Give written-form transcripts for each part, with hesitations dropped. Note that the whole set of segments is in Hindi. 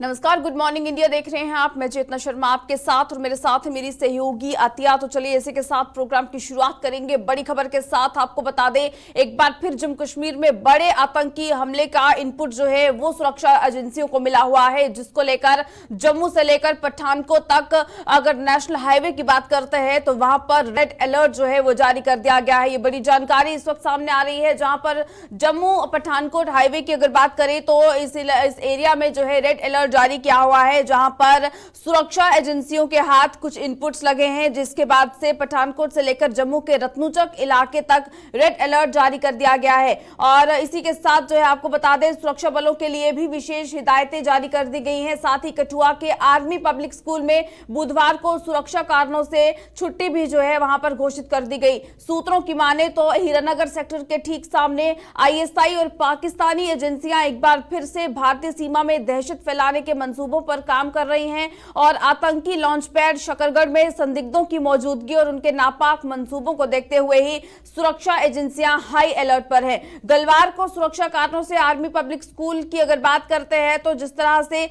नमस्कार, गुड मॉर्निंग इंडिया देख रहे हैं आप। मैं चेतना शर्मा आपके साथ और मेरे साथ है मेरी सहयोगी अतिया। तो चलिए इसी के साथ प्रोग्राम की शुरुआत करेंगे बड़ी खबर के साथ। आपको बता दें एक बार फिर जम्मू कश्मीर में बड़े आतंकी हमले का इनपुट जो है वो सुरक्षा एजेंसियों को मिला हुआ है, जिसको लेकर जम्मू से लेकर पठानकोट तक अगर नेशनल हाईवे की बात करते हैं तो वहां पर रेड अलर्ट जो है वो जारी कर दिया गया है। ये बड़ी जानकारी इस वक्त सामने आ रही है, जहां पर जम्मू पठानकोट हाईवे की अगर बात करें तो इस एरिया में जो है रेड अलर्ट जारी किया हुआ है, जहां पर सुरक्षा एजेंसियों के हाथ कुछ इनपुट्स लगे हैं, जिसके बाद से पठानकोट से लेकर जम्मू के रत्नुचक इलाके तक रेड अलर्ट जारी कर दिया गया है। और इसी के साथ जो है आपको बता दें सुरक्षा बलों के लिए भी विशेष हिदायतें जारी कर दी गई हैं। साथ ही कठुआ के आर्मी पब्लिक स्कूल में बुधवार को सुरक्षा कारणों से छुट्टी भी जो है वहां पर घोषित कर दी गई। सूत्रों की माने तो हीरानगर सेक्टर के ठीक सामने आईएसआई और पाकिस्तानी एजेंसियां एक बार फिर से भारतीय सीमा में दहशत फैलाने के मंसूबों पर काम कर रही हैं और आतंकी लॉन्च पैड शकरगढ़ में संदिग्धों की मौजूदगी और उनके नापाक मंसूबों को देखते हुए ही सुरक्षा एजेंसियां हाई अलर्ट पर हैं। गलवार को सुरक्षा कारणों से आर्मी पब्लिक स्कूल की अगर बात करते हैं तो जिस तरह से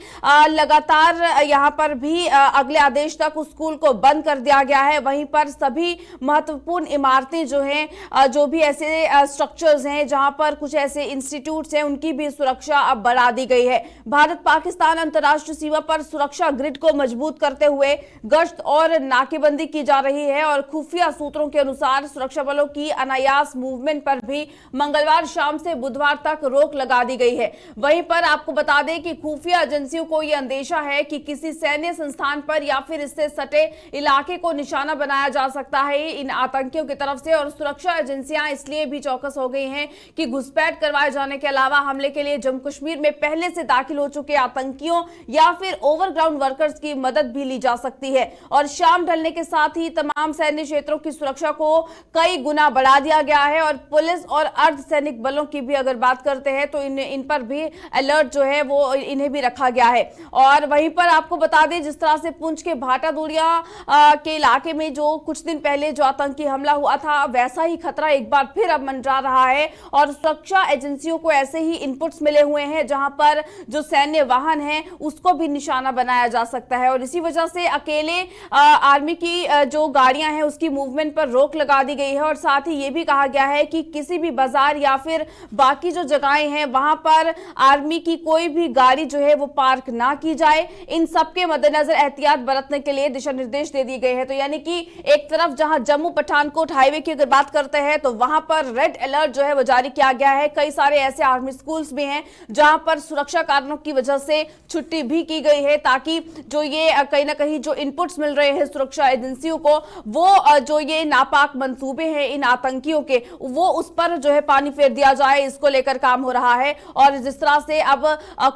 लगातार यहां पर भी अगले आदेश तक उस स्कूल को बंद कर दिया गया है, वहीं पर सभी महत्वपूर्ण इमारतें जो हैं, जो भी ऐसे स्ट्रक्चर्स हैं जहां पर कुछ ऐसे इंस्टीट्यूट्स हैं, उनकी भी सुरक्षा अब बढ़ा दी गई है। भारत पाकिस्तान अंतर्राष्ट्रीय सीमा पर सुरक्षा ग्रिड को मजबूत करते हुए गश्त और नाकेबंदी की जा रही है और खुफिया सूत्रों के अनुसार सुरक्षा बलों की अनायास मूवमेंट पर भी मंगलवार शाम से बुधवार तक रोक लगा दी गई है। वहीं पर आपको बता दें कि खुफिया एजेंसियों को यह अंदेशा है कि किसी सैन्य संस्थान पर या फिर इससे सटे इलाके को निशाना बनाया जा सकता है इन आतंकियों की तरफ से, और सुरक्षा एजेंसियां इसलिए भी चौकस हो गई हैं कि घुसपैठ करवाए जाने के अलावा हमले के लिए जम्मू कश्मीर में पहले से दाखिल हो चुके आतंकियों या फिर ओवरग्राउंड वर्कर्स की मदद भी ली जा सकती है। और शाम ढलने के साथ ही तमाम सैन्य क्षेत्रों की सुरक्षा को कई गुना बढ़ा दिया गया है और पुलिस और अर्धसैनिक बलों की भी अगर बात करते हैं तो इन पर भी अलर्ट जो है वो इन्हें भी रखा गया है। और वहीं पर आपको बता दें जिस तरह से पुंछ के भाटा दूरिया के इलाके में जो कुछ दिन पहले जो आतंकी हमला हुआ था, वैसा ही खतरा एक बार फिर अब मंडरा रहा है और सुरक्षा एजेंसियों को ऐसे ही इनपुट्स मिले हुए हैं जहां पर जो सैन्य वाहन है उसको भी निशाना बनाया जा सकता है। और इसी वजह से अकेले आर्मी की जो गाड़ियां हैं उसकी मूवमेंट पर रोक लगा दी गई है और साथ ही ये भी कहा गया है कि किसी भी बाजार या फिर बाकी जो जगहें हैं वहां पर आर्मी की कोई भी गाड़ी जो है वो पार्क ना की जाए। इन सबके मद्देनजर एहतियात बरतने के लिए दिशा निर्देश दे दिए गए हैं। तो यानी कि एक तरफ जहां जम्मू पठानकोट हाईवे की अगर बात करते हैं तो वहां पर रेड अलर्ट जो है वो जारी किया गया है। कई सारे ऐसे आर्मी स्कूल्स भी हैं जहां पर सुरक्षा कारणों की वजह से छुट्टी भी की गई है, ताकि जो ये कहीं ना कहीं जो इनपुट्स मिल रहे हैं सुरक्षा एजेंसियों को, वो जो ये नापाक मंसूबे हैं इन आतंकियों के, वो उस पर जो है पानी फेर दिया जाए, इसको लेकर काम हो रहा है। और जिस तरह से अब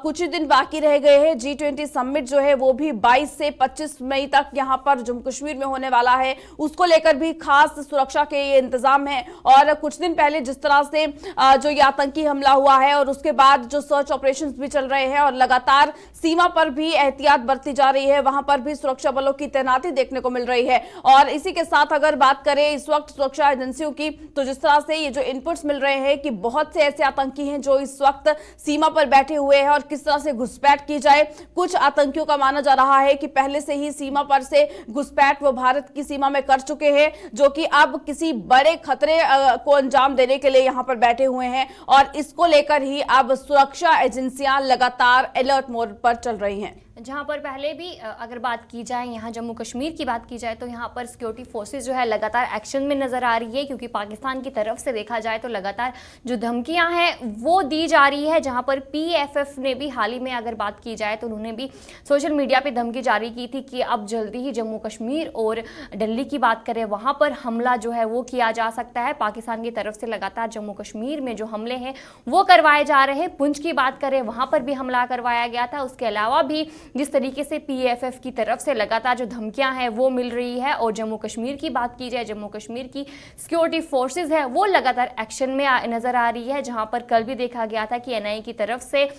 कुछ ही दिन बाकी रह गए हैं, G20 समिट जो है वो भी 22 से 25 मई तक यहां पर जम्मू कश्मीर में होने वाला है, उसको लेकर भी खास सुरक्षा के ये इंतजाम है। और कुछ दिन पहले जिस तरह से जो ये आतंकी हमला हुआ है और उसके बाद जो सर्च ऑपरेशंस भी चल रहे हैं और लगातार सीमा पर भी एहतियात बरती जा रही है, वहां पर भी सुरक्षा बलों की तैनाती देखने को मिल रही है। और इसी के साथ अगर बात करें इस वक्त सुरक्षा एजेंसियों की, तो जिस तरह से ये जो इनपुट्स मिल रहे हैं कि बहुत से ऐसे आतंकी हैं जो इस वक्त सीमा पर बैठे हुए हैं और किस तरह से घुसपैठ की जाए। कुछ आतंकियों का माना जा रहा है कि पहले से ही सीमा पर से घुसपैठ वो भारत की सीमा में कर चुके हैं, जो कि अब किसी बड़े खतरे को अंजाम देने के लिए यहां पर बैठे हुए हैं और इसको लेकर ही अब सुरक्षा एजेंसियां लगातार अलर्ट मोड पर चल रही हैं। जहां पर पहले भी अगर बात की जाए, यहाँ जम्मू कश्मीर की बात की जाए तो यहाँ पर सिक्योरिटी फोर्सेस जो है लगातार एक्शन में नज़र आ रही है, क्योंकि पाकिस्तान की तरफ से देखा जाए तो लगातार जो धमकियां हैं वो दी जा रही है। जहां पर PFF ने भी हाल ही में अगर बात की जाए तो उन्होंने भी सोशल मीडिया पे धमकी जारी की थी कि अब जल्दी ही जम्मू कश्मीर और दिल्ली की बात करें वहाँ पर हमला जो है वो किया जा सकता है। पाकिस्तान की तरफ से लगातार जम्मू कश्मीर में जो हमले हैं वो करवाए जा रहे हैं। पुंछ की बात करें वहाँ पर भी हमला करवाया गया था। उसके अलावा भी जिस तरीके से PFF की तरफ से लगातार जो धमकियां हैं वो मिल रही है, और जम्मू कश्मीर की बात की जाए, जम्मू कश्मीर की सिक्योरिटी फोर्सेस है वो लगातार एक्शन में नजर आ रही है। जहां पर कल भी देखा गया था कि NIA की तरफ से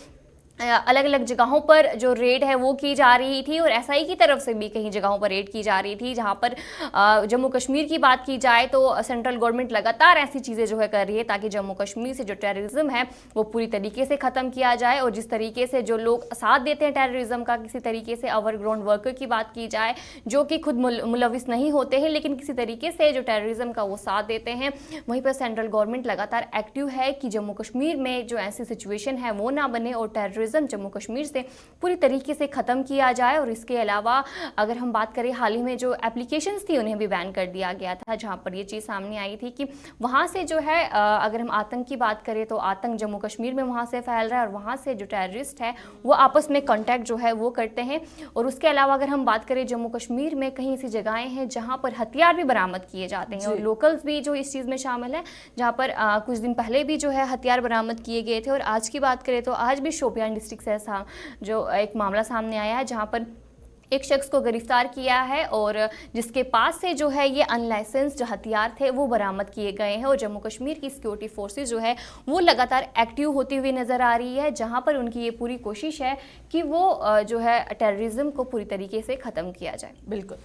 अलग अलग जगहों पर जो रेड है वो की जा रही थी और एसआई की तरफ से भी कई जगहों पर रेड की जा रही थी। जहां पर जम्मू कश्मीर की बात की जाए तो सेंट्रल गवर्नमेंट लगातार ऐसी चीज़ें जो है कर रही है ताकि जम्मू कश्मीर से जो टेररिज्म है वो पूरी तरीके से ख़त्म किया जाए। और जिस तरीके से जो लोग साथ देते हैं टेररिज्म का, किसी तरीके से ओवरग्राउंड वर्कर की बात की जाए जो कि खुद मुलविस नहीं होते हैं लेकिन किसी तरीके से जो टेररिज्म का वो साथ देते हैं, वहीं पर सेंट्रल गवर्नमेंट लगातार एक्टिव है कि जम्मू कश्मीर में जो ऐसी सिचुएशन है वो ना बने और टेररिज्म जम्मू कश्मीर से पूरी तरीके से ख़त्म किया जाए। और इसके अलावा अगर हम बात करें हाल ही में जो एप्लीकेशंस थी उन्हें भी बैन कर दिया गया था, जहां पर ये चीज़ सामने आई थी कि वहां से जो है अगर हम आतंक की बात करें तो आतंक जम्मू कश्मीर में वहां से फैल रहा है और वहां से जो टेररिस्ट है वो आपस में कॉन्टैक्ट जो है वो करते हैं। और उसके अलावा अगर हम बात करें जम्मू कश्मीर में कहीं ऐसी जगहें हैं जहाँ पर हथियार भी बरामद किए जाते हैं और लोकल्स भी जो इस चीज़ में शामिल है, जहाँ पर कुछ दिन पहले भी जो है हथियार बरामद किए गए थे। और आज की बात करें तो आज भी शोपियान डिस्ट्रिक्ट से ऐसा जो एक मामला सामने आया है जहाँ पर एक शख्स को गिरफ्तार किया है और जिसके पास से जो है ये अनलाइसेंस्ड हथियार थे वो बरामद किए गए हैं। और जम्मू कश्मीर की सिक्योरिटी फोर्सेस जो है वो लगातार एक्टिव होती हुई नज़र आ रही है, जहां पर उनकी ये पूरी कोशिश है कि वो जो है टेररिज्म को पूरी तरीके से ख़त्म किया जाए। बिल्कुल।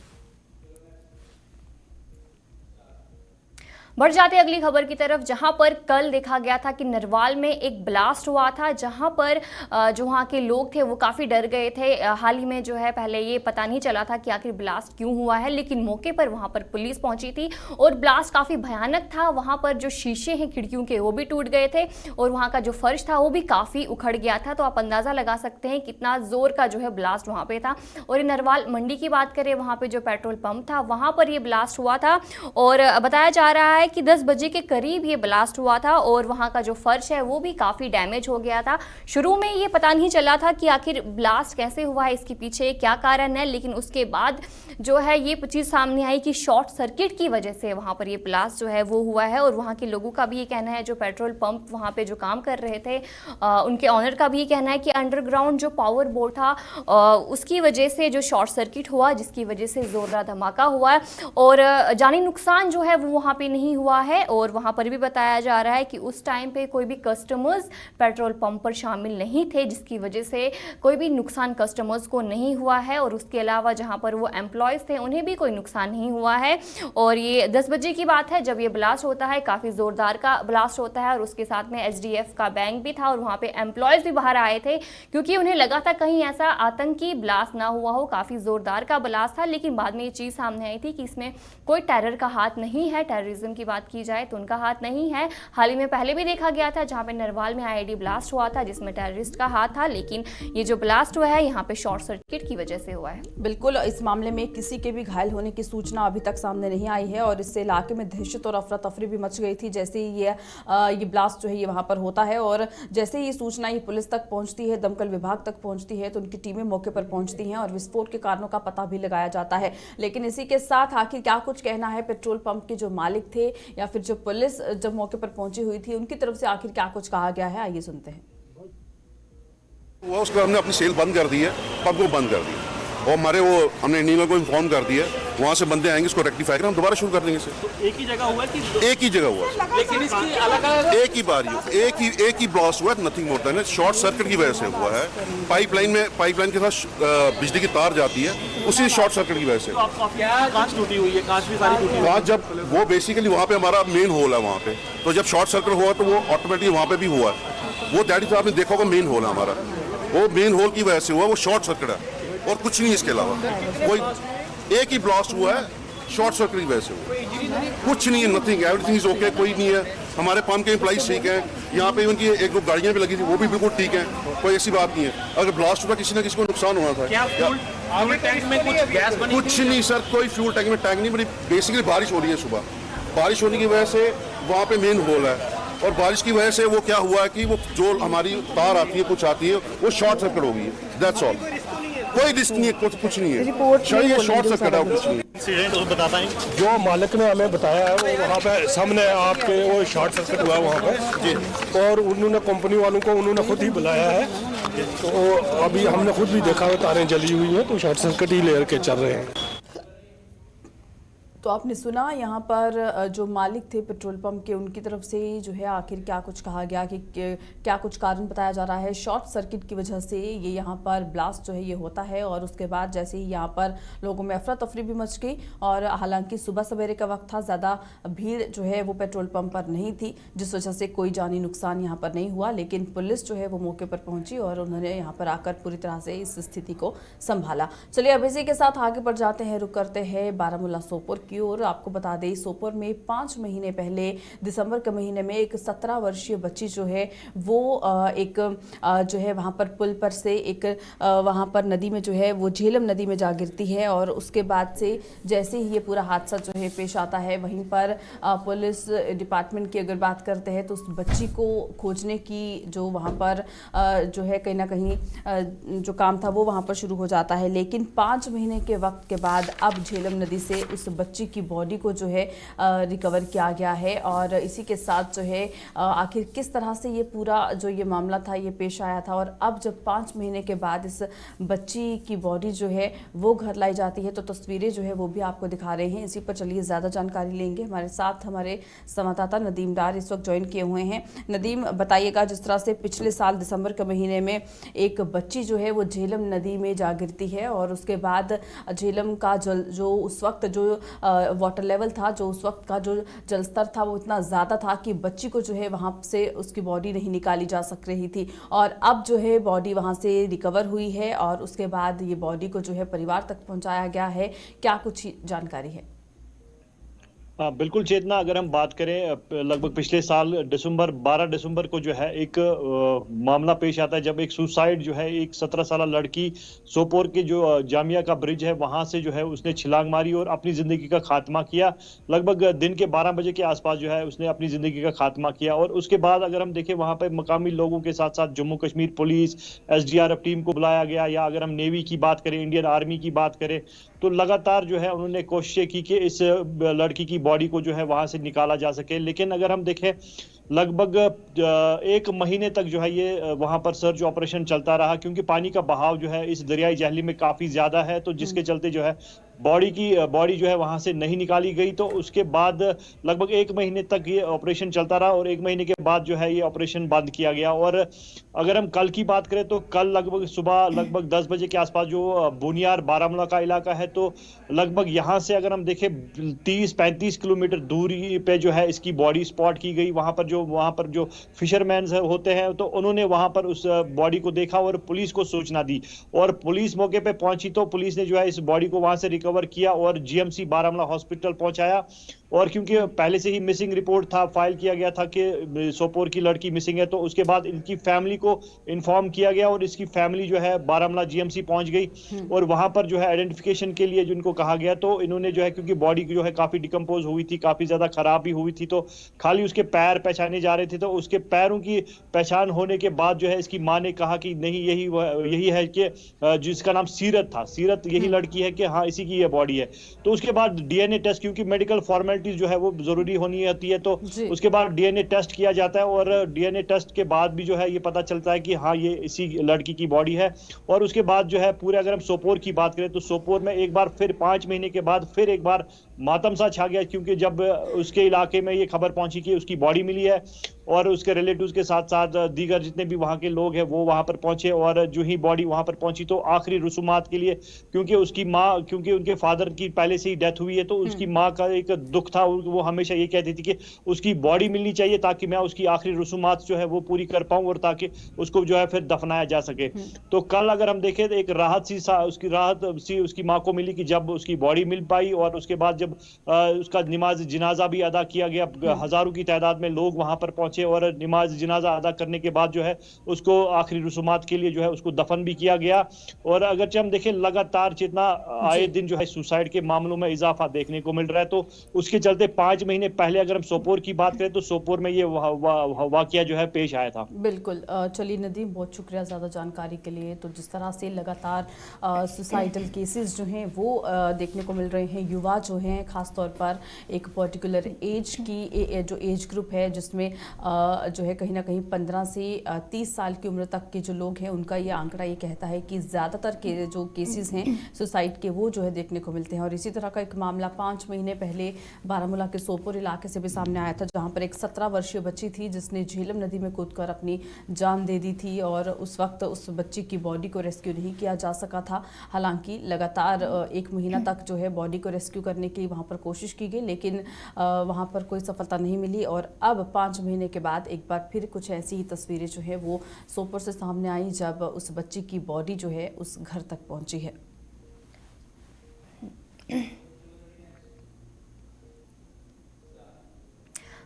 बढ़ जाते हैं अगली खबर की तरफ, जहां पर कल देखा गया था कि नरवाल में एक ब्लास्ट हुआ था, जहां पर जो वहां के लोग थे वो काफ़ी डर गए थे। हाल ही में जो है पहले ये पता नहीं चला था कि आखिर ब्लास्ट क्यों हुआ है, लेकिन मौके पर वहां पर पुलिस पहुंची थी और ब्लास्ट काफ़ी भयानक था। वहां पर जो शीशे हैं खिड़कियों के वो भी टूट गए थे और वहाँ का जो फर्श था वो भी काफ़ी उखड़ गया था। तो आप अंदाज़ा लगा सकते हैं कितना ज़ोर का जो है ब्लास्ट वहाँ पर था। और नरवाल मंडी की बात करें, वहाँ पर जो पेट्रोल पंप था वहाँ पर ये ब्लास्ट हुआ था और बताया जा रहा है कि 10 बजे के करीब ये ब्लास्ट हुआ था और वहाँ का जो फर्श है वो भी काफ़ी डैमेज हो गया था। शुरू में ये पता नहीं चला था कि आखिर ब्लास्ट कैसे हुआ है, इसके पीछे क्या कारण है, लेकिन उसके बाद जो है ये चीज़ सामने आई कि शॉर्ट सर्किट की वजह से वहाँ पर ये ब्लास्ट जो है वो हुआ है। और वहाँ के लोगों का भी ये कहना है, जो पेट्रोल पंप वहाँ पर जो काम कर रहे थे उनके ऑनर का भी ये कहना है कि अंडरग्राउंड जो पावर बोर्ड था उसकी वजह से जो शॉर्ट सर्किट हुआ, जिसकी वजह से ज़ोरदार धमाका हुआ है और जानी नुकसान जो है वो वहाँ पर नहीं हुआ है। और वहां पर भी बताया जा रहा है कि उस टाइम पे कोई भी कस्टमर्स पेट्रोल पंप पर शामिल नहीं थे, जिसकी वजह से कोई भी नुकसान कस्टमर्स को नहीं हुआ है। और उसके अलावा जहां पर वो एम्प्लॉयज़ थे उन्हें भी कोई नुकसान नहीं हुआ है। और ये 10 बजे की बात है जब ये ब्लास्ट होता है, काफ़ी ज़ोरदार का ब्लास्ट होता है और उसके साथ में SDF का बैंक भी था और वहाँ पे एम्प्लॉयज़ भी बाहर आए थे क्योंकि उन्हें लगा था कहीं ऐसा आतंकी ब्लास्ट ना हुआ हो। काफ़ी ज़ोरदार का ब्लास्ट था, लेकिन बाद में ये चीज़ सामने आई थी कि इसमें कोई टेरर का हाथ नहीं है। टेररिज्म की बात की जाए तो उनका हाथ नहीं है। हाल ही में पहले भी देखा गया था जहां पे नरवाल में IED ब्लास्ट हुआ था जिसमें टेररिस्ट का हाथ था, लेकिन ये जो ब्लास्ट हुआ है यहाँ पे शॉर्ट सर्किट की वजह से हुआ है। बिल्कुल, इस मामले में किसी के भी घायल होने की सूचना अभी तक सामने नहीं आई है और इससे इलाके में दहशत और अफरा तफरी भी मच गई थी जैसे ही ये ब्लास्ट जो है ये वहाँ पर होता है। और जैसे ही सूचना ये पुलिस तक पहुँचती है, दमकल विभाग तक पहुँचती है तो उनकी टीमें मौके पर पहुँचती हैं और विस्फोट के कारणों का पता भी लगाया जाता है। लेकिन इसी के साथ आखिर क्या कुछ कहना है पेट्रोल पंप के जो मालिक थे या फिर जो पुलिस जब मौके पर पहुंची हुई थी उनकी तरफ से आखिर क्या कुछ कहा गया है, आइए सुनते हैं। वो उसको हमने अपनी सेल बंद कर दी है, पंप को बंद कर दिया और हमारे वो हमने इंडियन को इन्फॉर्म कर दिया, वहाँ से बंदे आएंगे, इसको रेक्टिफाई कर हम दोबारा शुरू कर देंगे इसे। तो एक ही जगह हुआ कि एक ही जगह हुआ, लेकिन इसकी अलग-अलग एक ही बार एक ही ब्लास्ट हुआ, nothing more than short circuit की वजह से हुआ है। पाइपलाइन के साथ बिजली की तार जाती है, उसी शॉर्ट सर्किट की वजह से। कांच टूटी हुई है, कांच भी सारी टूटी हुई है। कांच जब वो बेसिकली वहाँ पे हमारा मेन होल है वहाँ पे, तो जब शॉर्ट सर्किट हुआ तो वो ऑटोमेटिकली वहाँ पे भी हुआ है। वो दैट इज आपने देखा होगा मेन होल है हमारा, वो मेन होल की वजह से हुआ, वो शॉर्ट सर्किट है और कुछ नहीं इसके अलावा। कोई एक ही ब्लास्ट हुआ है, शॉर्ट सर्किट की वजह से हुआ, कुछ नहीं है, नथिंग, एवरीथिंग इज ओके, कोई नहीं है। हमारे पंप के एम्प्लॉइज ठीक हैं, यहाँ पे उनकी एक दो गाड़ियाँ भी लगी थी वो भी बिल्कुल ठीक हैं, कोई ऐसी बात नहीं है। अगर ब्लास्ट हुआ किसी न किसी को नुकसान होना था। क्या फ्यूल टैंक में कुछ गैस बनी? कुछ नहीं सर, कोई फ्यूल टैंक में टैंक नहीं बनी। बेसिकली बारिश हो रही है सुबह, बारिश होने की वजह से वहाँ पे मेन होल है और बारिश की वजह से वो क्या हुआ है कि वो जो हमारी तार आती है कुछ आती है वो शॉर्ट सर्किट हो गई है, दैट्स ऑल। कोई रिस्क नहीं है, कुछ नहीं है, शायद शॉर्ट सर्किट है, कुछ नहीं। इंसिडेंट बताता है जो मालिक ने हमें बताया है वो वहाँ पे सामने आपके वो शॉर्ट सर्किट हुआ वहाँ पे जी, और उन्होंने कंपनी वालों को उन्होंने खुद ही बुलाया है, तो अभी हमने खुद भी देखा है तारें जली हुई हैं, तो शॉर्ट सर्किट ही लेकर के चल रहे हैं। तो आपने सुना यहाँ पर जो मालिक थे पेट्रोल पंप के, उनकी तरफ से जो है आखिर क्या कुछ कहा गया कि क्या कुछ कारण बताया जा रहा है। शॉर्ट सर्किट की वजह से ये यहाँ पर ब्लास्ट जो है ये होता है और उसके बाद जैसे ही यहाँ पर लोगों में अफरा तफरी भी मच गई और हालांकि सुबह सवेरे का वक्त था, ज़्यादा भीड़ जो है वो पेट्रोल पंप पर नहीं थी, जिस वजह से कोई जानी नुकसान यहाँ पर नहीं हुआ। लेकिन पुलिस जो है वो मौके पर पहुंची और उन्होंने यहाँ पर आकर पूरी तरह से इस स्थिति को संभाला। चलिए अब इसी के साथ आगे बढ़ जाते हैं, रुक करते हैं बारामूला सोपोर की ओर। आपको बता दें सोपोर में 5 महीने पहले दिसंबर के महीने में एक 17 वर्षीय बच्ची जो है वो एक जो है वहाँ पर पुल पर से एक वहाँ पर नदी में जो है वो झेलम नदी में जा गिरती है और उसके बाद से जैसे ही ये पूरा हादसा जो है पेश आता है, वहीं पर पुलिस डिपार्टमेंट की अगर बात करते हैं तो उस बच्ची को खोजने की जो वहाँ पर जो है कहीं ना कहीं जो काम था वो वहाँ पर शुरू हो जाता है। लेकिन 5 महीने के वक्त के बाद अब झेलम नदी से उस बच्ची की बॉडी को जो है रिकवर किया गया है और इसी के साथ जो है आखिर किस तरह से ये पूरा जो ये मामला था ये पेश आया था और अब जब 5 महीने के बाद इस बच्ची की बॉडी जो है वो घर लाई जाती है तो तस्वीरें जो है वो भी आपको दिखा रहे हैं। इसी पर चलिए ज़्यादा जानकारी लेंगे। हमारे साथ हमारे संवाददाता नदीम डार इस वक्त ज्वाइन किए हुए हैं। नदीम, बताइएगा, जिस तरह से पिछले साल दिसंबर के महीने में एक बच्ची जो है वो झेलम नदी में जा गिरती है और उसके बाद झेलम का जल जो उस वक्त जो वाटर लेवल था, जो उस वक्त का जो जल स्तर था वो इतना ज़्यादा था कि बच्ची को जो है वहाँ से उसकी बॉडी नहीं निकाली जा सक रही थी और अब जो है बॉडी वहाँ से रिकवर हुई है और उसके बाद ये बॉडी को जो है परिवार तक पहुँचाया गया है। क्या कुछ जानकारी है? हाँ बिल्कुल चेतना, अगर हम बात करें लगभग पिछले साल 12 दिसंबर को जो है एक मामला पेश आता है जब एक सुसाइड जो है एक 17 साल लड़की सोपोर के जो जामिया का ब्रिज है वहां से जो है उसने छलांग मारी और अपनी जिंदगी का खात्मा किया। लगभग दिन के 12 बजे के आसपास जो है उसने अपनी जिंदगी का खात्मा किया और उसके बाद अगर हम देखें वहां पर मकामी लोगों के साथ साथ Jammu Kashmir police, SDRF team को बुलाया गया, या अगर हम नेवी की बात करें, इंडियन आर्मी की बात करें, तो लगातार जो है उन्होंने कोशिशें की कि इस लड़की की बॉडी को जो है वहां से निकाला जा सके। लेकिन अगर हम देखें लगभग 1 महीने तक जो है ये वहां पर सर्च ऑपरेशन चलता रहा क्योंकि पानी का बहाव जो है इस दरियाई जहली में काफी ज्यादा है, तो जिसके चलते जो है बॉडी जो है वहां से नहीं निकाली गई। तो उसके बाद लगभग 1 महीने तक ये ऑपरेशन चलता रहा और 1 महीने के बाद जो है ये ऑपरेशन बंद किया गया। और अगर हम कल की बात करें तो कल लगभग सुबह लगभग 10 बजे के आसपास जो बुनियार बारामूला का इलाका है, तो लगभग यहाँ से अगर हम देखें 30-35 किलोमीटर दूरी पे जो है इसकी बॉडी स्पॉट की गई। वहां पर जो फिशरमैन होते हैं तो उन्होंने वहां पर उस बॉडी को देखा और पुलिस को सूचना दी और पुलिस मौके पे पहुंची तो पुलिस ने जो है इस बॉडी को वहां से रिकवर किया और GMC बारामूला हॉस्पिटल पहुंचाया। और क्योंकि पहले से ही मिसिंग रिपोर्ट था, फाइल किया गया था कि सोपोर की लड़की मिसिंग है, तो उसके बाद इनकी फैमिली को इन्फॉर्म किया गया और इसकी फैमिली जो है बारामूला GMC पहुंच गई और वहां पर जो है आइडेंटिफिकेशन के लिए जिनको कहा गया, तो इन्होंने जो है क्योंकि बॉडी जो है काफी डिकम्पोज हुई थी, काफी ज्यादा खराब भी हुई थी, तो खाली उसके पैर पहचाने जा रहे थे। तो उसके पैरों की पहचान होने के बाद जो है इसकी मां ने कहा कि नहीं यही है कि जिसका नाम सीरत था, सीरत यही लड़की है कि हाँ इसी की ये बॉडी है। तो उसके बाद DNA टेस्ट, क्योंकि मेडिकल फॉर्मेलिटीज जो है वो जरूरी होनी होती है, तो उसके बाद DNA टेस्ट किया जाता है और DNA टेस्ट के बाद भी जो है ये पता चलता है कि हाँ ये इसी लड़की की बॉडी है। और उसके बाद जो है पूरे अगर हम सोपोर की बात करें तो सोपोर में एक बार फिर 5 महीने के बाद फिर एक बार मातम सा छा गया क्योंकि जब उसके इलाके में ये खबर पहुंची कि उसकी बॉडी मिली है और उसके रिलेटिव्स के साथ साथ दीगर जितने भी वहां के लोग हैं वो वहां पर पहुंचे और जो ही बॉडी वहां पर पहुंची तो आखिरी रसूमात के लिए, क्योंकि उसकी माँ, क्योंकि उनके फादर की पहले से ही डेथ हुई है, तो उसकी माँ का एक दुख था, वो हमेशा ये कहती थी कि उसकी बॉडी मिलनी चाहिए ताकि मैं उसकी आखिरी रसूमात जो है वो पूरी कर पाऊं और ताकि उसको जो है फिर दफनाया जा सके। तो कल अगर हम देखें तो एक राहत सी उसकी माँ को मिली कि जब उसकी बॉडी मिल पाई और उसके बाद जब उसका नमाज जनाजा भी अदा किया गया, हजारों की तादाद में लोग वहां पर पहुंचे और नमाज जनाजा अदा करने के बाद जो है उसको आखिरी रसूमात के लिए जो है उसको दफन भी किया गया। और अगर हम देखें लगातार जितना आए दिन जो है सुसाइड के मामलों में इजाफा देखने को मिल रहा है, तो उसके चलते 5 महीने पहले अगर हम सोपोर की बात करें तो सोपोर में ये वाकया जो है पेश आया था। बिल्कुल। चलिए नदीम, बहुत शुक्रिया ज़्यादा जानकारी के लिए। तो जिस तरह से लगातार सुसाइडल केसेस जो हैं वो देखने को मिल रहे हैं, युवा जो हैं हैं, खास तौर पर एक पर्टिकुलर एज की जो एज ग्रुप है जिसमें जो है कहीं ना कहीं 15 से 30 साल की उम्र तक के जो लोग हैं उनका ये आंकड़ा ये कहता है कि ज़्यादातर के जो केसेस हैं सुसाइड के वो जो है देखने को मिलते हैं। और इसी तरह का एक मामला 5 महीने पहले बारामूला के सोपोर इलाके से भी सामने आया था, जहां पर एक 17 वर्षीय बच्ची थी जिसने झेलम नदी में कूदकर अपनी जान दे दी थी और उस वक्त उस बच्ची की बॉडी को रेस्क्यू नहीं किया जा सका था। हालांकि लगातार 1 महीना तक जो है बॉडी को रेस्क्यू करने की वहां पर कोशिश की गई, लेकिन वहां पर कोई सफलता नहीं मिली। और अब 5 महीने के बाद एक बार फिर कुछ ऐसी ही तस्वीरें जो है वो सोपोर से सामने आई, जब उस बच्ची की बॉडी जो है उस घर तक पहुंची है।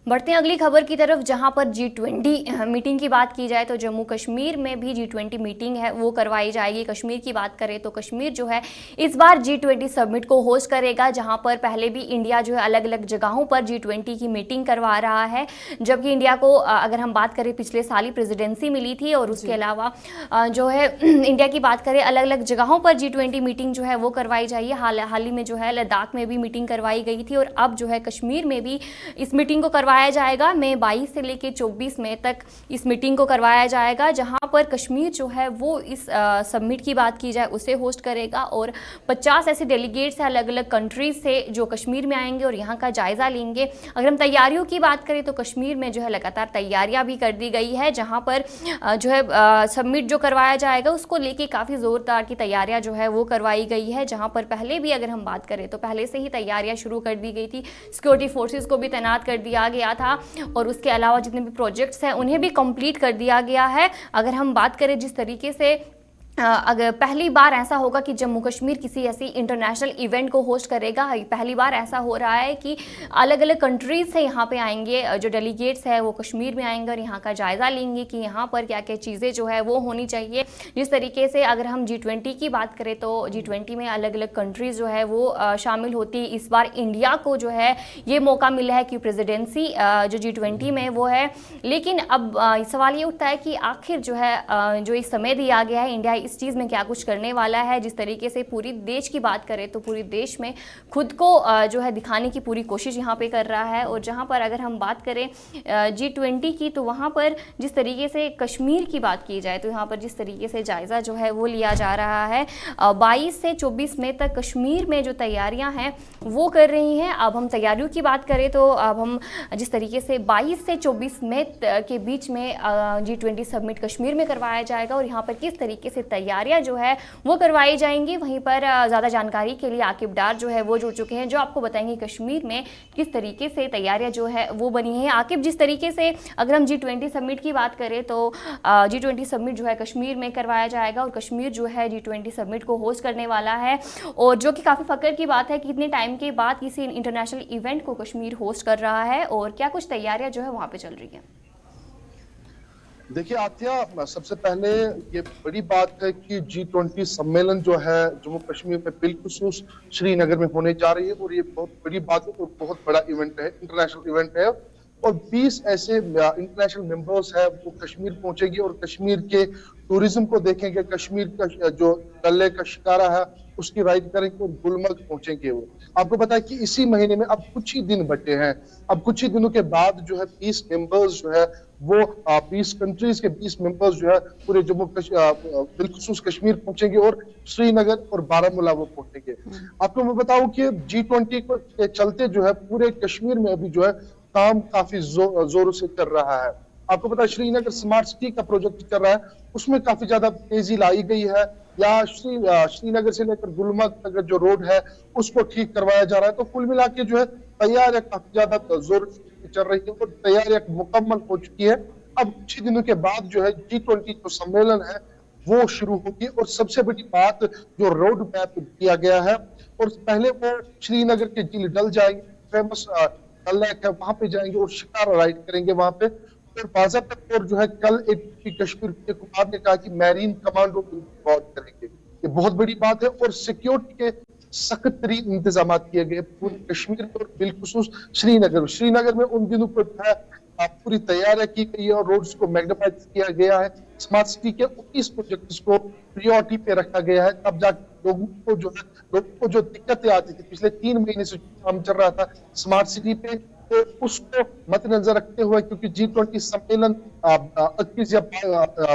बढ़ते हैं अगली खबर की तरफ, जहां पर G20 मीटिंग की बात की जाए तो जम्मू कश्मीर में भी G20 मीटिंग है वो करवाई जाएगी। कश्मीर की बात करें तो कश्मीर जो है इस बार G20 समिट को होस्ट करेगा, जहां पर पहले भी इंडिया जो है अलग अलग जगहों पर G20 की मीटिंग करवा रहा है, जबकि इंडिया को अगर हम बात करें पिछले साल ही प्रेसिडेंसी मिली थी। और उसके अलावा जो है इंडिया की बात करें अलग अलग जगहों पर G20 मीटिंग जो है वो करवाई जाइए। हाल ही में जो है लद्दाख में भी मीटिंग करवाई गई थी और अब जो है कश्मीर में भी इस मीटिंग को करवाया जाएगा। मई 22 से लेकर 24 मई तक इस मीटिंग को करवाया जाएगा, जहां पर कश्मीर जो है वो इस समिट की बात की जाए उसे होस्ट करेगा और 50 ऐसे डेलीगेट्स हैं अलग अलग कंट्रीज से जो कश्मीर में आएंगे और यहाँ का जायजा लेंगे। अगर हम तैयारियों की बात करें तो कश्मीर में जो है लगातार तैयारियां भी कर दी गई है, जहां पर जो है समिट जो करवाया जाएगा उसको लेके काफ़ी ज़ोरदार की तैयारियां जो है वो करवाई गई है। जहां पर पहले भी अगर हम बात करें तो पहले से ही तैयारियां शुरू कर दी गई थी, सिक्योरिटी फोर्सेस को भी तैनात कर दिया गया था और उसके अलावा जितने भी प्रोजेक्ट्स हैं उन्हें भी कंप्लीट कर दिया गया है। अगर हम बात करें जिस तरीके से अगर पहली बार ऐसा होगा कि जम्मू कश्मीर किसी ऐसी इंटरनेशनल इवेंट को होस्ट करेगा, पहली बार ऐसा हो रहा है कि अलग अलग कंट्रीज से यहाँ पे आएंगे, जो डेलीगेट्स है वो कश्मीर में आएंगे और यहाँ का जायज़ा लेंगे कि यहाँ पर क्या क्या चीज़ें जो है वो होनी चाहिए। जिस तरीके से अगर हम G20 की बात करें तो G20 में अलग अलग कंट्रीज़ जो है वो शामिल होती है। इस बार इंडिया को जो है ये मौका मिला है कि प्रेसिडेंसी जो G20 में वो है, लेकिन अब सवाल ये उठता है कि आखिर जो है जो इस समय दिया गया है इंडिया इस चीज़ में क्या कुछ करने वाला है। जिस तरीके से पूरी देश की बात करें तो पूरी देश में खुद को जो है दिखाने की पूरी कोशिश यहाँ पे कर रहा है। और जहाँ पर अगर हम बात करें G20 की तो वहाँ पर जिस तरीके से कश्मीर की बात की जाए तो यहाँ पर जिस तरीके से जायज़ा जो है वो लिया जा रहा है। 22 से 24 मई तक कश्मीर में जो तैयारियाँ हैं वो कर रही हैं। अब हम तैयारियों की बात करें तो अब हम जिस तरीके से 22 से 24 मई के बीच में G20 समिट कश्मीर में करवाया जाएगा और यहाँ पर किस तरीके से तैयारियां जो है वो करवाई जाएंगी। वहीं पर ज़्यादा जानकारी के लिए आकिब डार जो है वो जुड़ चुके हैं, जो आपको बताएंगे कश्मीर में किस तरीके से तैयारियां जो है वो बनी है। आकिब, जिस तरीके से अगर हम G20 समिट की बात करें तो G20 समिट जो है कश्मीर में करवाया जाएगा और कश्मीर जो है G20 समिट को होस्ट करने वाला है, और जो कि काफ़ी फ़ख्र की बात है कि इतने टाइम के बाद किसी इंटरनेशनल इवेंट को कश्मीर होस्ट कर रहा है और क्या कुछ तैयारियाँ जो है वहाँ पर चल रही हैं। देखिए आतिया, सबसे पहले ये बड़ी बात है कि G20 सम्मेलन जो है जम्मू कश्मीर में बिलखुसूस श्रीनगर में होने जा रही है और ये बहुत बड़ी बात है और बहुत बड़ा इवेंट है, इंटरनेशनल इवेंट है। और 20 ऐसे इंटरनेशनल मेंबर्स है वो कश्मीर पहुंचेंगे और कश्मीर के टूरिज्म को देखेंगे, कश्मीर का जो डल का शिकारा है उसकी राइड करेंगे और गुलमर्ग पहुंचेंगे। वो आपको पता है कि इसी महीने में अब कुछ ही दिन बचे हैं, अब कुछ ही दिनों के बाद जो है 20 मेंबर्स जो है वो 20 कंट्रीज के 20 मेंबर्स जो है पूरे जम्मू बिलखुसूस कश्मीर पहुंचेंगे और श्रीनगर और बारामूला वो पहुंचेंगे। आपको मैं बताऊं कि G20 के चलते जो है पूरे कश्मीर में अभी जो है काम काफी जोरों से चल रहा है। आपको पता है श्रीनगर स्मार्ट सिटी का प्रोजेक्ट चल रहा है, उसमें काफी ज्यादा तेजी लाई गई है। या श्रीनगर से लेकर गुलमर्ग तक जो रोड है उसको ठीक करवाया जा रहा है। तो कुल मिला के जो है तैयारियां काफी ज्यादा जोर से चल रही है और तैयारियां मुकम्मल हो चुकी है। अब कुछ ही दिनों के बाद जो है G20 जो सम्मेलन है वो शुरू होगी और सबसे बड़ी बात जो रोड मैप दिया गया है, और पहले वो श्रीनगर के झील डल जाएंगे, फेमस डल लेक है वहां पे जाएंगे और शिकारा राइड करेंगे वहां पे। और बाज़ाब्ता तौर जो है कल एक कश्मीर के कुमार ने कहा कि मैरीन कमांडो बहुत करेंगे, ये बहुत बड़ी बात है। और सिक्योरिटी के सख्त तरीन इंतजाम किए गए पूरे कश्मीर में और बिलखुसूस श्रीनगर में उन दिनों को पूरी तैयारियां की गई है और रोड्स को मैग्नीफाइड किया गया है। स्मार्ट सिटी के 19 प्रोजेक्ट्स को प्रायोरिटी पे रखा गया है, तब जाकर लोगों को जो दिक्कतें आती थी पिछले 3 महीने से काम चल रहा था स्मार्ट सिटी पे, तो उसको मद्देनजर रखते हुए, क्योंकि G20 सम्मेलन 21 या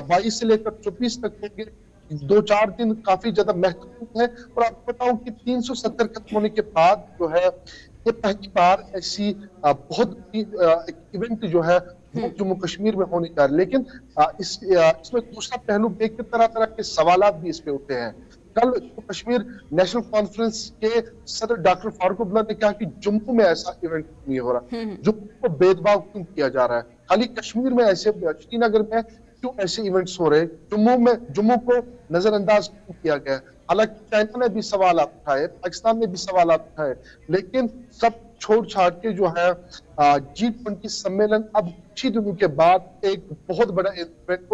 22 से लेकर 24 तक होंगे, 2-4 दिन काफी ज्यादा महत्वपूर्ण है। और आपको बताऊं कि 370 खत्म होने के बाद जो है ये पहली बार ऐसी बहुत बड़ी इवेंट जो है वो जम्मू कश्मीर में होने का है। लेकिन इसमें दूसरा पहलू देख के तरह तरह के सवाल भी इस पे उठे हैं। कल जम्मू कश्मीर नेशनल कॉन्फ्रेंस के सदर डॉक्टर फारूक अब्दुल्ला ने कहा कि जम्मू में ऐसा इवेंट नहीं हो रहा, जम्मू को भेदभाव क्यों किया जा रहा है, खाली कश्मीर में ऐसे, श्रीनगर में क्यों ऐसे इवेंट्स हो रहे हैं, जम्मू को नजरअंदाज क्यों किया गया। हालांकि चाइना ने भी सवाल उठाए, पाकिस्तान ने भी सवाल उठाए, लेकिन सब छोड़ छाड़ के जो है G20 सम्मेलन अब कुछ ही दिनों के बाद एक बहुत बड़ा इवेंट,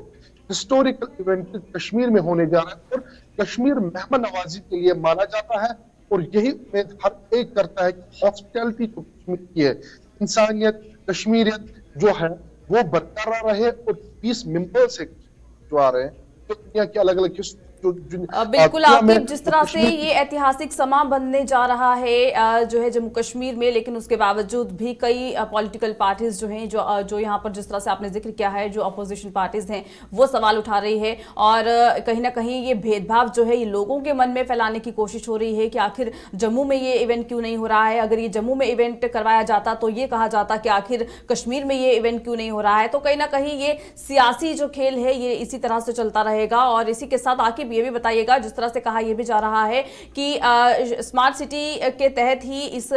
हिस्टोरिकल इवेंट कश्मीर में होने जा रहा है। और कश्मीर मेहमान नवाजी के लिए माना जाता है और यही उम्मीद हर एक करता है कि हॉस्पिटैलिटी जो कश्मीर की है, इंसानियत, कश्मीरियत जो है वो बरकरार रहे। और 20 मेंबर्स जो आ रहे हैं तो दुनिया के अलग अलग बिल्कुल आकिब, जिस तरह से ये ऐतिहासिक समा बनने जा रहा है जो है जम्मू कश्मीर में, लेकिन उसके बावजूद भी कई पॉलिटिकल पार्टीज जो हैं जो यहाँ पर जिस तरह से आपने जिक्र किया है, जो अपोजिशन पार्टीज हैं वो सवाल उठा रही है और कहीं ना कहीं ये भेदभाव जो है ये लोगों के मन में फैलाने की कोशिश हो रही है कि आखिर जम्मू में ये इवेंट क्यों नहीं हो रहा है। अगर ये जम्मू में इवेंट करवाया जाता तो ये कहा जाता कि आखिर कश्मीर में ये इवेंट क्यों नहीं हो रहा है। तो कहीं ना कहीं ये सियासी जो खेल है ये इसी तरह से चलता रहेगा। और इसी के साथ आकिब ये भी बताइएगा, जिस तरह से कहा यह भी जा रहा है कि स्मार्ट सिटी के तहत ही इस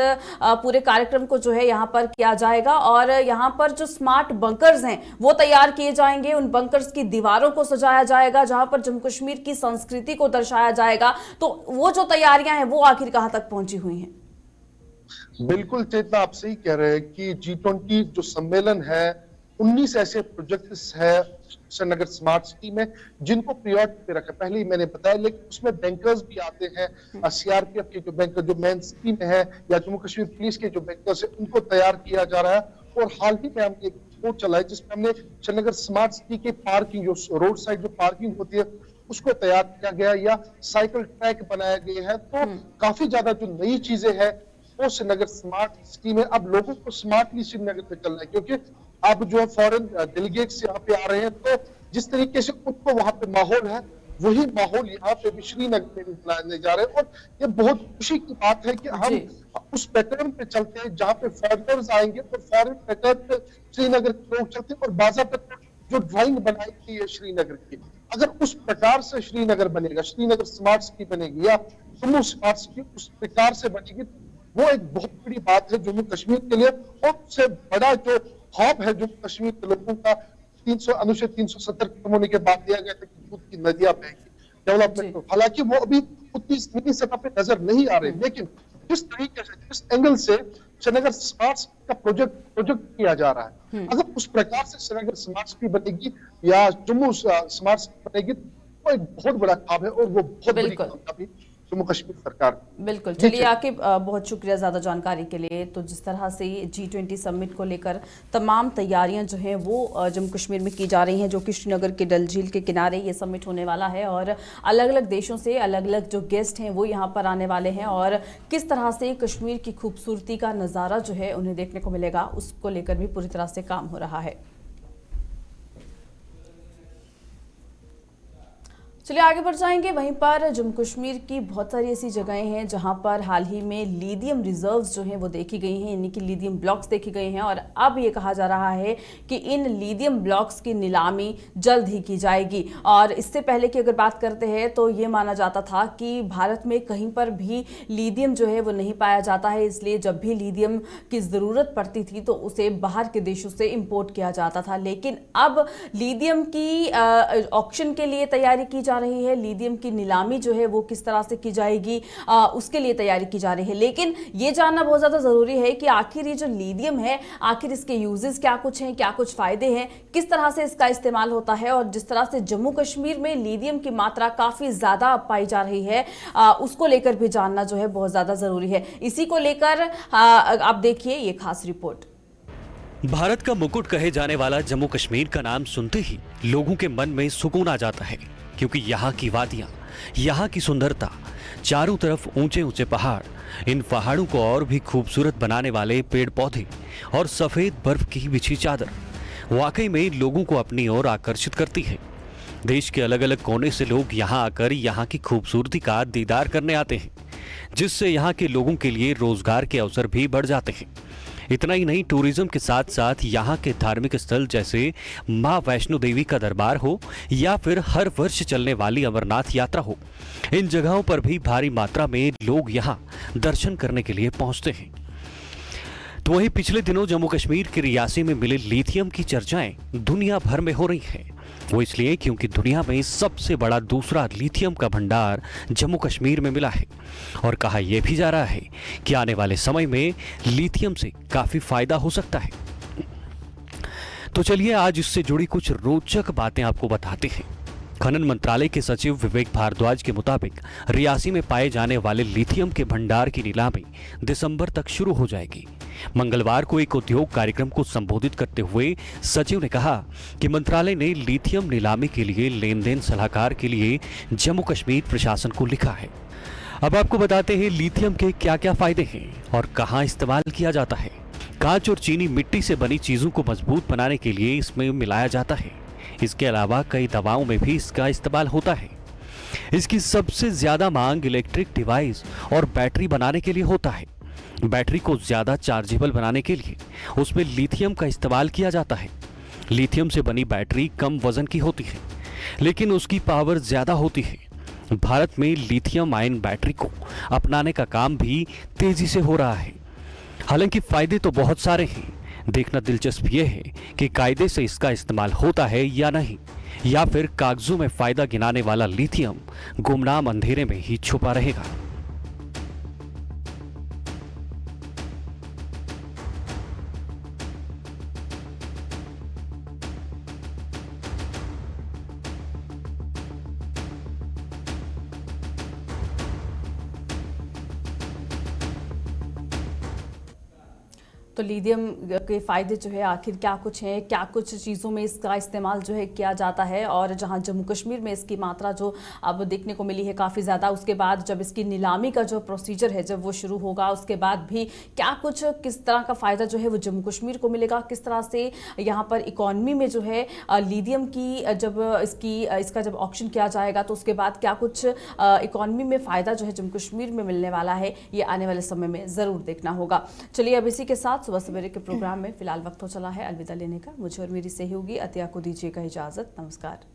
पूरे कार्यक्रम को जो है यहां पर किया जाएगा और यहां पर जो स्मार्ट बंकर्स हैं वो तैयार किए जाएंगे, उन बंकर्स की दीवारों को सजाया जाएगा जहां पर जम्मू कश्मीर की संस्कृति को दर्शाया जाएगा। तो वो जो तैयारियां हैं वो आखिर कहां तक पहुंची हुई हैं? बिल्कुल चेतना, आप सही कह रहे हैं कि G20 जो सम्मेलन है 19 ऐसे प्रोजेक्ट्स है श्रीनगर स्मार्ट सिटी में जिनको प्रायोरिटी पे रखा। पहले ही मैंने बताया, लेकिन उसमें बैंकर्स भी आते हैं, CRPF के जो बैंकर जो मेन सिटी में है या जम्मू कश्मीर पुलिस के जो बैंकर्स है उनको तैयार किया जा रहा है। और हाल ही में हमने एक रिपोर्ट चलाई जिसमें हमने श्रीनगर स्मार्ट सिटी के पार्किंग, जो रोड साइड जो पार्किंग होती है उसको तैयार किया गया या साइकिल ट्रैक बनाया गया है। तो काफी ज्यादा जो नई चीजें हैं वो श्रीनगर स्मार्ट सिटी में अब लोगों को स्मार्टली श्रीनगर पे चलना है, क्योंकि अब जो है फॉरेन डेलीगेट्स यहाँ पे आ रहे हैं तो जिस तरीके से उनको वहां पे माहौल है वही माहौल यहाँ पे भी श्रीनगर में भी बनाने जा रहे हैं। और ये बहुत खुशी की बात है कि हम उस पैटर्न पे चलते हैं जहाँ पे फॉरेनर्स आएंगे और फॉरेन पैटर्न पे श्रीनगर के लोग चलते हैं। और बाज़ाब्ता जो ड्राइंग बनाई गई है श्रीनगर की, अगर उस प्रकार से श्रीनगर बनेगा, श्रीनगर स्मार्ट सिटी बनेगी या जम्मू स्मार्ट सिटी उस प्रकार से बनेगी, वो एक बहुत बड़ी बात है जम्मू कश्मीर के लिए। और उससे बड़ा जो हब है जम्मू कश्मीर के लोगों का, अनुच्छेद 370 खत्म होने के बाद दिया गया था कि दूध की नदियां बहेंगी, डेवलपमेंट। हालांकि वो अभी उतनी जमीनी सतह पे नजर नहीं आ रहे, लेकिन जिस तरीके से, जिस एंगल से श्रीनगर स्मार्ट सिटी का प्रोजेक्ट किया जा रहा है, अगर उस प्रकार से श्रीनगर स्मार्ट सिटी बनेगी या जम्मू स्मार्ट सिटी बनेगी तो एक बहुत बड़ा काम है और वो बहुत बड़ी कामयाबी जम्मू कश्मीर सरकार। बिल्कुल, चलिए आकिब बहुत शुक्रिया ज़्यादा जानकारी के लिए। तो जिस तरह से G20 समिट को लेकर तमाम तैयारियां जो हैं वो जम्मू कश्मीर में की जा रही हैं, जो कि श्रीनगर के डल झील के किनारे ये समिट होने वाला है और अलग अलग देशों से अलग अलग जो गेस्ट हैं वो यहाँ पर आने वाले हैं और किस तरह से कश्मीर की खूबसूरती का नज़ारा जो है उन्हें देखने को मिलेगा उसको लेकर भी पूरी तरह से काम हो रहा है। चलिए आगे बढ़ जाएंगे। वहीं पर जम्मू कश्मीर की बहुत सारी ऐसी जगहें हैं जहां पर हाल ही में लिथियम रिजर्व्स जो हैं वो देखी गई हैं, यानी कि लिथियम ब्लॉक्स देखी गए हैं और अब ये कहा जा रहा है कि इन लिथियम ब्लॉक्स की नीलामी जल्द ही की जाएगी। और इससे पहले की अगर बात करते हैं तो ये माना जाता था कि भारत में कहीं पर भी लिथियम जो है वो नहीं पाया जाता है, इसलिए जब भी लिथियम की ज़रूरत पड़ती थी तो उसे बाहर के देशों से इम्पोर्ट किया जाता था। लेकिन अब लिथियम की ऑक्शन के लिए तैयारी की जा रही है, लिथियम की नीलामी जो है वो किस तरह से की जाएगी उसके लिए तैयारी की जा रही है। लेकिन ये जानना बहुत ज़्यादा ज़रूरी है कि आखिर ये जो लिथियम है आखिर इसके यूजेस क्या कुछ हैं, क्या कुछ फ़ायदे हैं, किस तरह से इसका इस्तेमाल होता है। और जिस तरह से जम्मू कश्मीर में लिथियम की मात्रा काफ़ी ज़्यादा पाई जा रही है उसको लेकर भी जानना जो है बहुत ज़्यादा ज़रूरी है। इसी को लेकर आप देखिए ये खास रिपोर्ट। भारत का मुकुट कहे जाने वाला जम्मू कश्मीर का नाम सुनते ही लोगों के मन में सुकून आ जाता है, क्योंकि यहाँ की वादियाँ, यहाँ की सुंदरता, चारों तरफ ऊंचे ऊंचे पहाड़, इन पहाड़ों को और भी खूबसूरत बनाने वाले पेड़ पौधे और सफेद बर्फ की बिछी चादर वाकई में लोगों को अपनी ओर आकर्षित करती है। देश के अलग अलग कोने से लोग यहाँ आकर यहाँ की खूबसूरती का दीदार करने आते हैं, जिससे यहाँ के लोगों के लिए रोजगार के अवसर भी बढ़ जाते हैं। इतना ही नहीं, टूरिज्म के साथ साथ यहाँ के धार्मिक स्थल जैसे मां वैष्णो देवी का दरबार हो या फिर हर वर्ष चलने वाली अमरनाथ यात्रा हो, इन जगहों पर भी भारी मात्रा में लोग यहाँ दर्शन करने के लिए पहुंचते हैं। तो वहीं पिछले दिनों जम्मू कश्मीर के रियासी में मिले लिथियम की चर्चाएं दुनिया भर में हो रही हैं। वो इसलिए क्योंकि दुनिया में सबसे बड़ा दूसरा लिथियम का भंडार जम्मू कश्मीर में मिला है और कहा यह भी जा रहा है कि आने वाले समय में लिथियम से काफी फायदा हो सकता है। तो चलिए आज इससे जुड़ी कुछ रोचक बातें आपको बताते हैं। खनन मंत्रालय के सचिव विवेक भारद्वाज के मुताबिक रियासी में पाए जाने वाले लिथियम के भंडार की नीलामी दिसंबर तक शुरू हो जाएगी। मंगलवार को एक उद्योग कार्यक्रम को संबोधित करते हुए सचिव ने कहा कि मंत्रालय ने लिथियम नीलामी के लिए लेन देन सलाहकार के लिए जम्मू कश्मीर प्रशासन को लिखा है। अब आपको बताते हैं लिथियम के क्या क्या फायदे हैं और कहाँ इस्तेमाल किया जाता है। कांच और चीनी मिट्टी से बनी चीजों को मजबूत बनाने के लिए इसमें मिलाया जाता है। इसके अलावा कई दवाओं में भी इसका इस्तेमाल होता है। इसकी सबसे ज्यादा मांग इलेक्ट्रिक डिवाइस और बैटरी बनाने के लिए होता है। बैटरी को ज्यादा चार्जेबल बनाने के लिए उसमें लिथियम का इस्तेमाल किया जाता है। लिथियम से बनी बैटरी कम वजन की होती है, लेकिन उसकी पावर ज्यादा होती है। भारत में लिथियम आयन बैटरी को अपनाने का काम भी तेजी से हो रहा है। हालांकि फायदे तो बहुत सारे हैं, देखना दिलचस्प यह है कि कायदे से इसका इस्तेमाल होता है या नहीं, या फिर कागजों में फायदा गिनाने वाला लिथियम गुमनाम अंधेरे में ही छुपा रहेगा। तो लिथियम के फ़ायदे जो है आखिर क्या कुछ हैं, क्या कुछ चीज़ों में इसका इस्तेमाल जो है किया जाता है, और जहां जम्मू कश्मीर में इसकी मात्रा जो अब देखने को मिली है काफ़ी ज़्यादा, उसके बाद जब इसकी नीलामी का जो प्रोसीजर है जब वो शुरू होगा उसके बाद भी क्या कुछ किस तरह का फ़ायदा जो है वो जम्मू कश्मीर को मिलेगा, किस तरह से यहाँ पर इकॉनमी में जो है लिथियम की जब इसका जब ऑक्शन किया जाएगा तो उसके बाद क्या कुछ इकॉनमी में फ़ायदा जो है जम्मू कश्मीर में मिलने वाला है, ये आने वाले समय में ज़रूर देखना होगा। चलिए अब इसी के साथ सुबह सवेरे के प्रोग्राम में फिलहाल वक्त हो चला है अलविदा लेने का। मुझे और मेरी सहयोगी अतिया को दीजिएगा इजाजत। नमस्कार।